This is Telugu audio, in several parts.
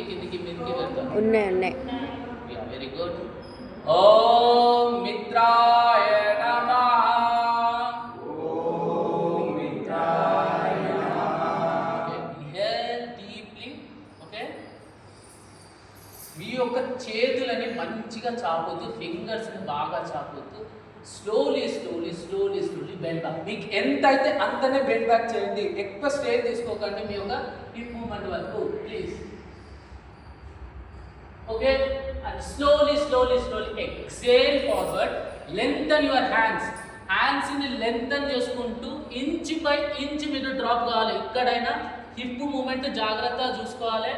కిందికి కిందికి మీదకి వెళ్తాం. ఉన్నాయి. Very good. ఓం మిత్రాయ నమః. మీ యొక్క చేతులని మంచిగా చాపుతూ, ఫింగర్స్ని బాగా చాపుతూ స్లోలీ బెండ్ బ్యాక్. మీకు ఎంత అయితే అంతనే బెండ్ బ్యాక్ చేయండి. ఎక్కువ స్ట్రెయిన్ తీసుకోకండి మీ యొక్క హిప్ మూమెంట్ వరకు please. Okay, and slowly exhale forward. Lengthen your హ్యాండ్స్ని లెంగ్తన్ చేసుకుంటూ ఇంచ్ బై ఇంచ్ మీరు డ్రాప్ కావాలి. ఎక్కడైనా హిప్ మూమెంట్ జాగ్రత్తగా చూసుకోవాలి.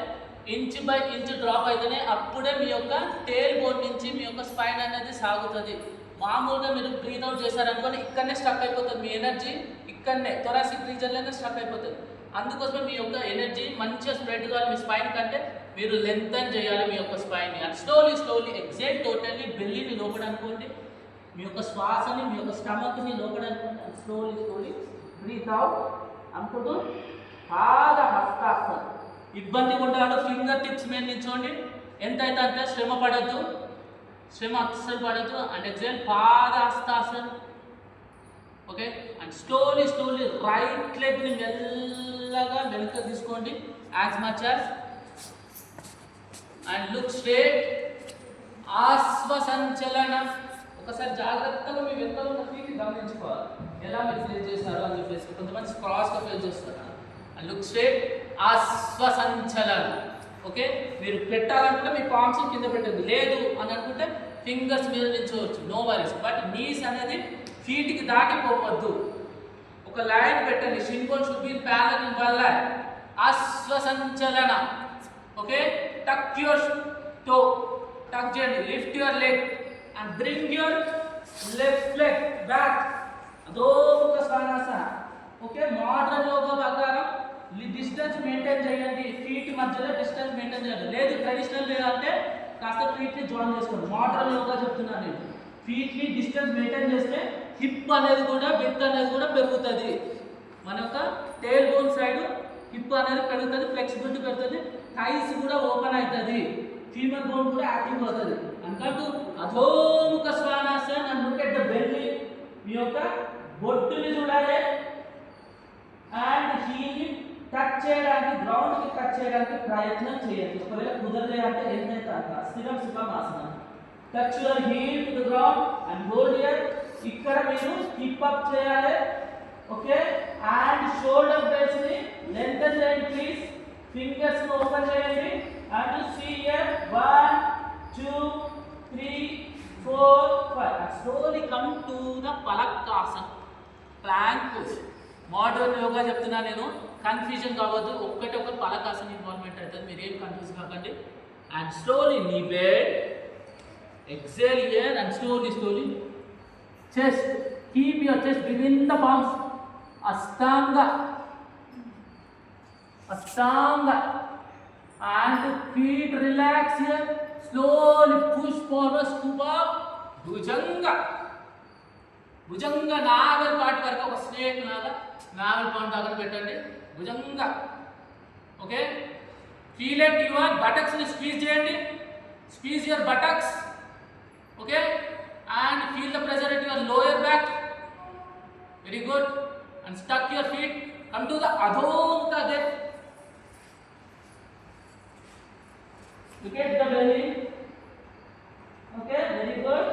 ఇంచ్ బై ఇంచ్ డ్రాప్ అయితేనే అప్పుడే మీ యొక్క టేల్ బోన్ నుంచి మీ యొక్క స్పైన్ అనేది సాగుతుంది. మామూలుగా మీరు బ్రీత్ అవుట్ చేశారనుకోని ఇక్కడనే స్టక్ అయిపోతుంది. మీ ఎనర్జీ ఇక్కడనే థొరాసిక్ రీజన్లోనే స్టక్ అయిపోతుంది. అందుకోసమే మీ యొక్క ఎనర్జీ మంచిగా స్ప్రెడ్ కావాలి మీ స్పైన్ కంటే. మీరు లెంగ్తన్ చేయాలి మీ యొక్క స్పైన్ని. అండ్ స్లోలీ ఎగ్జైట్ టోటల్లీ బెల్లీని లోపల అనుకోండి. మీ యొక్క శ్వాసని మీ యొక్క స్టమక్ని లోపల అనుకోండి. అండ్ స్లోలీ బ్రీత్ అవుట్ అనుకుంటూ బాగా హస్తాసనం. ఇబ్బందిగా ఉంటాడు ఫింగర్ టిప్స్ మీద నిల్చోండి. ఎంత అయితే అంతే, శ్రమ అస్సలు పడద్దు. అండ్ ఎగ్జైల్ పాదహస్తాసన్. ఓకే, అండ్ స్లోలీ రైట్ లెగ్ని మెల్లగా వెనక్కి తీసుకోండి as much as. And look straight. ఆశ్వసంచలనం. ఒకసారి జాగ్రత్తగా మీ వెనక ఉన్న ఫీట్ని గమనించుకోవాలి. ఎలా మీరు ఫేస్ చేస్తారు అని చెప్పేసి. కొంతమంది క్రాస్గా ఫేస్ చేస్తారు. And look straight. ఆశ్వసంచలనం. ఓకే, మీరు పెట్టాలనుకుంటే మీ పామ్స్ కింద పెట్టండి. లేదు అని అనుకుంటే ఫింగర్స్ మీద నిల్చోవచ్చు. No worries. బట్ నీస్ అనేది ఫీట్కి దాటిపోవద్దు. ఒక లైన్ పెట్టండి. Shin bone should be parallel in one line. ఆశ్వసంచలన. Okay, tuck your toe. Tuck చేయండి. Lift your leg and bring your left leg back. అదోముఖ శ్వానాసన. ఓకే, మోడర్న్ యోగా ప్రకారం డిస్టెన్స్ మెయింటైన్ చేయండి. ఫీట్ మధ్యలో డిస్టెన్స్ మెయింటైన్ చేయండి. లేదు ట్రెడిషనల్ వే అంటే కాస్త ఫీట్ని జాయిన్ చేసుకోండి. మోడర్న్ యోగా చెప్తున్నాను నేను. ఫీట్ని డిస్టెన్స్ మెయింటైన్ చేస్తే హిప్ అనేది కూడా విడ్త్ అనేది కూడా పెరుగుతుంది. మన యొక్క టేల్ బోన్ సైడ్ హిప్ అనేది పెరుగుతుంది, ఫ్లెక్సిబిలిటీ పెరుగుతుంది, థైస్ కూడా ఓపెన్ అవుతుంది, ఫీమర్ బోన్ కూడా యాక్టివ్ అవుతుంది. అందుకంటూ అధోముఖ శ్వానాసన. And look at the belly. మీ యొక్క బొట్టుని చూడాలి. అండ్ హీల్ని టచ్ చేయడానికి, గ్రౌండ్కి టచ్ చేయడానికి ప్రయత్నం చేయండి. ఒకవేళ కుదరలే అంటే ఎంతైతే అంత. స్థిరం సుఖమాసన. Touch your heel to the ground and hold here. ఇక్కడ మీరు హిప్ అప్ చేయాలి. ఓకే, అండ్ షోల్డర్ బ్లేడ్స్ ని లెంగ్తన్ చేయండి ప్లీజ్. ఫింగర్స్ ని ఓపెన్ చేయండి. And see here 1 2 3 4 5. Slowly come to the పలక్కాసన, ప్లాంక్ పోజ్. మోడర్న్ యోగా చెప్తున్నా నేను. కన్ఫ్యూజన్ కావద్దు. ఒక్కటి పలకాసన ఇన్వాల్వ్మెంట్ అవుతుంది. మీరు ఏం కన్ఫ్యూజ్ కాకండి. And slowly knee bed. Exhale here and slowly chest. Keep your chest between the palms. అష్టాంగ. And feet relax here. Slowly push forward. Scoop up. భుజంగ నావెల్ పార్ట్ వరకు ఒక స్నేక్ లాగా నావెల్ పాయింట్ దగ్గర పెట్టండి. భుజంగా. Okay, feel at your buttocks ని స్క్వీజ్ చేయండి. Squeeze your buttocks. Okay, and feel the pressure at your lower back. Very good. And stuck your feet. Come to the అధోముఖ depth. Look at the belly. Okay, very good.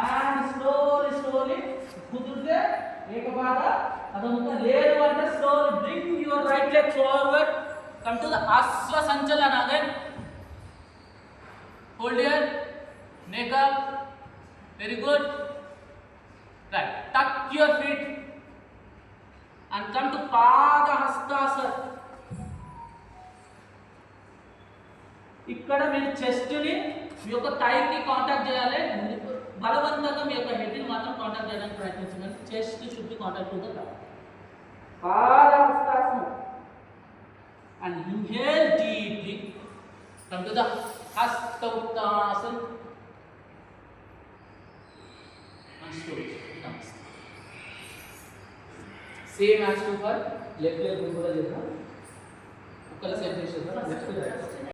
And slowly కుదిరితే ఏకపాద అదొక. లేదు అంటే స్లోలీ bring your right leg forward. Come to the ఆశ్వసంచలన again. Hold here. Neck up. Very good. Right. Tuck your feet and come to పాదహస్తాసన. ఇక్కడ మీరు చెస్ట్ని మీ యొక్క థైకి కాంటాక్ట్ చేయాలి. బలవంతంగా మీ యొక్క హెడ్ని మాత్రం కాంటాక్ట్ చేయడానికి ప్రయత్నించండి. Chest should be contact to the ground. పాదహస్తాసనం. And inhale deeply. Come to the హస్త ఉత్తాసన. Same as to for left leg కూడా చేద్దాం. ఒక్కల సెట్ చేసేద్దాం. Left right.